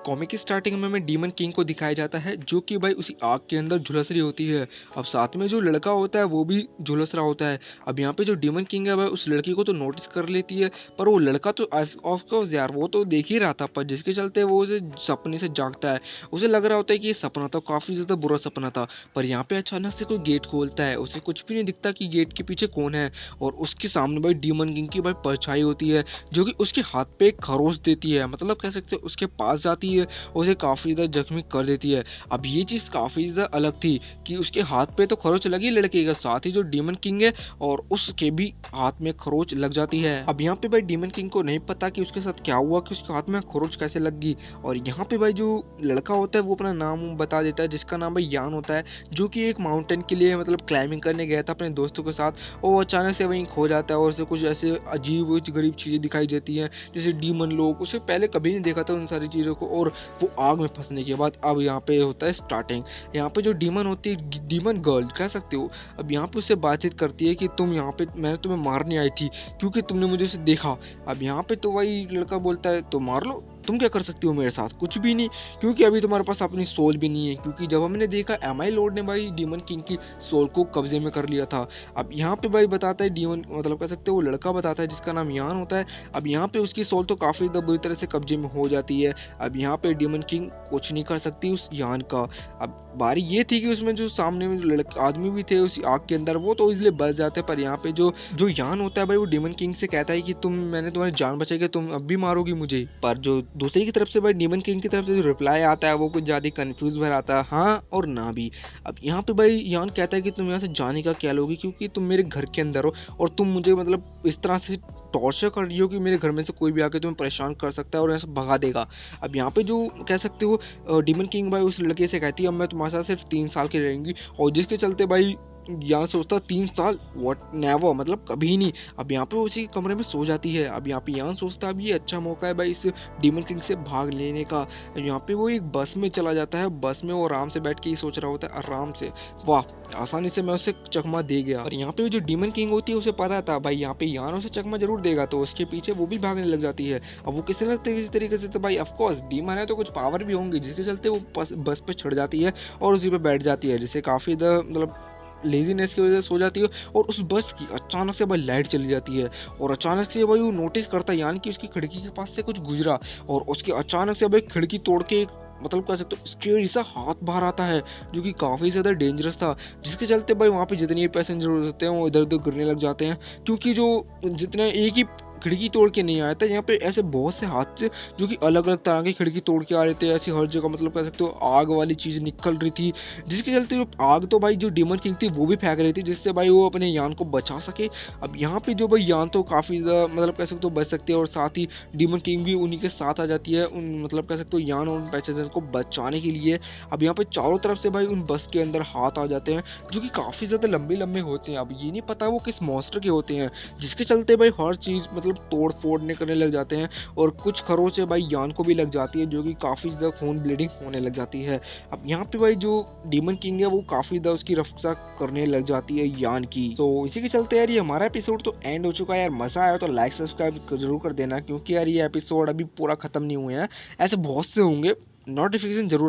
Comic की starting में हमें डीमन किंग को दिखाया जाता है जो कि भाई उसी आग के अंदर झुलस रही होती है। अब साथ में जो लड़का होता है वो भी झुलस रहा होता है। अब यहाँ पे जो डीमन किंग है भाई उस लड़की को तो नोटिस कर लेती है, पर वो लड़का तो ऑफ कोर्स यार वो तो देख ही रहा था, पर जिसके चलते वो उसे सपने से जागता है। उसे लग रहा होता है कि ये सपना था, काफी ज्यादा बुरा सपना था। पर यहाँ पे अचानक से कोई गेट खोलता है, उसे कुछ भी नहीं दिखता कि गेट के पीछे कौन है। और उसके सामने भाई डीमन किंग की भाई परछाई होती है जो कि उसके हाथ पे एक खरोच देती है, मतलब कह सकते हैं उसके पास जाती है, उसे काफ़ी ज़्यादा जख्मी कर देती है। अब ये चीज़ काफ़ी ज़्यादा अलग थी कि उसके हाथ पे तो खरोच लगी लड़के का, साथ ही जो डीमन किंग है और उसके भी हाथ में खरोच लग जाती है। अब यहाँ पे भाई डीमन किंग को नहीं पता कि उसके साथ क्या हुआ, कि उसके हाथ में खरोच कैसे लग गई। और यहाँ पे भाई जो लड़का होता है वो अपना नाम बता देता है, जिसका नाम भाई यान होता है, जो कि एक माउंटेन के लिए मतलब क्लाइंबिंग करने गया था अपने दोस्तों के साथ। और वो अचानक से वहीं खो जाता है और उसे कुछ ऐसे अजीब गरीब चीज़ें दिखाई देती हैं, जैसे डीमन लोग। उसे पहले कभी नहीं देखा था उन सारी चीज़ों को। और वो आग में फंसने के बाद अब यहाँ पे होता है स्टार्टिंग। यहाँ पे जो डीमन होती है, डीमन गर्ल कह सकते हो, अब यहाँ पे उससे बातचीत करती है कि तुम यहाँ पे, मैंने तुम्हें मारने आई थी क्योंकि तुमने मुझे उसे देखा। अब यहाँ पे तो वही लड़का बोलता है तो मार लो, तुम क्या कर सकती हो मेरे साथ, कुछ भी नहीं, क्योंकि अभी तुम्हारे पास अपनी सोल भी नहीं है। क्योंकि जब हमने देखा एमआई लॉर्ड ने भाई डीमन किंग की सोल को कब्जे में कर लिया था। अब यहाँ पे भाई बताता है डीमन, मतलब कह सकते हो वो लड़का बताता है जिसका नाम यान होता है। अब यहाँ पे उसकी सोल तो काफ़ी बुरी तरह से कब्जे में हो जाती है। अब यहाँ पे डीमन किंग कुछ नहीं कर सकती उस यान का। अब बारी ये थी कि उसमें जो सामने में लड़के आदमी भी थे उस आग के अंदर, वो तो इसलिए बच जाते। पर यहाँ पे जो जो यान होता है भाई वो डीमन किंग से कहता है कि मैंने तुम्हारी जान बचाई कि तुम अब भी मारोगी मुझे। पर जो दूसरी की तरफ से भाई डीमन किंग की तरफ से जो रिप्लाई आता है वो कुछ ज़्यादा कंफ्यूज भर आता है, हाँ और ना भी। अब यहाँ पे भाई यान कहता है कि तुम यहाँ से जाने का क्या लोगी, क्योंकि तुम मेरे घर के अंदर हो और तुम मुझे मतलब इस तरह से टॉर्चर कर रही हो कि मेरे घर में से कोई भी आके तुम्हें परेशान कर सकता है और यहाँ से भगा देगा। अब यहाँ पे जो कह सकते हो डीमन किंग भाई उस लड़के से कहती है अब मैं तुम्हारे साथ सिर्फ 3 साल की रहेंगी। और जिसके चलते भाई यहाँ सोचता 3 साल व्हाट, नेवर, मतलब कभी नहीं। अब यहाँ पे उसी कमरे में सो जाती है। अब यहाँ पे यहाँ सोचता है अब ये अच्छा मौका है भाई इस डीमन किंग से भाग लेने का। यहाँ पे वो एक बस में चला जाता है, बस में वो आराम से बैठ के ही सोच रहा होता है आराम से, वाह आसानी से मैं उसे चकमा दे गया। और यहाँ पे जो डीमन किंग होती है उसे पता था भाई यहाँ पे यान उसे चकमा जरूर देगा, तो उसके पीछे वो भी भागने लग जाती है। अब वो किसी न किसी तरीके से, तो भाई ऑफकोर्स डीमन है तो कुछ पावर भी होंगी, जिसके चलते वो बस पे चढ़ जाती है और उसी पे बैठ जाती है, जिससे काफ़ी मतलब लेजीनेस की वजह से सो जाती है। और उस बस की अचानक से भाई लाइट चली जाती है और अचानक से भाई वो नोटिस करता है यानी कि उसकी खिड़की के पास से कुछ गुजरा और उसके अचानक से भाई खिड़की तोड़ के एक, मतलब कह सकते हो स्केरी सा हाथ बाहर आता है जो कि काफ़ी ज़्यादा डेंजरस था। जिसके चलते भाई वहाँ पे जितने पैसेंजर होते हैं वो इधर उधर गिरने लग जाते हैं, क्योंकि जो जितने एक ही खिड़की तोड़ के नहीं आया था, यहाँ पे ऐसे बहुत से हादसे जो कि अलग अलग तरह की खिड़की तोड़ के आ रहे थे ऐसी हर जगह, मतलब कह सकते हो आग वाली चीज़ निकल रही थी। जिसके चलते जो आग तो भाई जो डीमन किंग थी वो भी फेंक रही थी, जिससे भाई वो अपने यान को बचा सके। अब यहाँ पे जो भाई यान तो काफ़ी ज़्यादा मतलब कह सकते हो बच सकती है और साथ ही डीमन किंग भी उन्हीं के साथ आ जाती है उन, मतलब कह सकते हो यान और उन पैसेंजर को बचाने के लिए। अब यहाँ पे चारों तरफ से भाई उन बस के अंदर हाथ आ जाते हैं जो कि काफ़ी ज़्यादा लंबे लंबे होते हैं। अब ये नहीं पता वो किस मॉन्स्टर के होते हैं, जिसके चलते भाई हर चीज़ मतलब तोड़ फोड़ने करने लग जाते हैं। और कुछ खरोंचे भाई यान को भी लग जाती है जो कि काफ़ी ज़्यादा खून ब्लीडिंग होने लग जाती है। अब यहाँ पे भाई जो डीमन किंग है वो काफ़ी ज़्यादा उसकी रक्षा करने लग जाती है यान की। तो इसी के चलते यार ये हमारा एपिसोड तो एंड हो चुका है यार। मज़ा आया तो लाइक सब्सक्राइब जरूर कर देना, क्योंकि यार ये एपिसोड अभी पूरा ख़त्म नहीं हुए हैं, ऐसे बहुत से होंगे, नोटिफिकेशन जरूर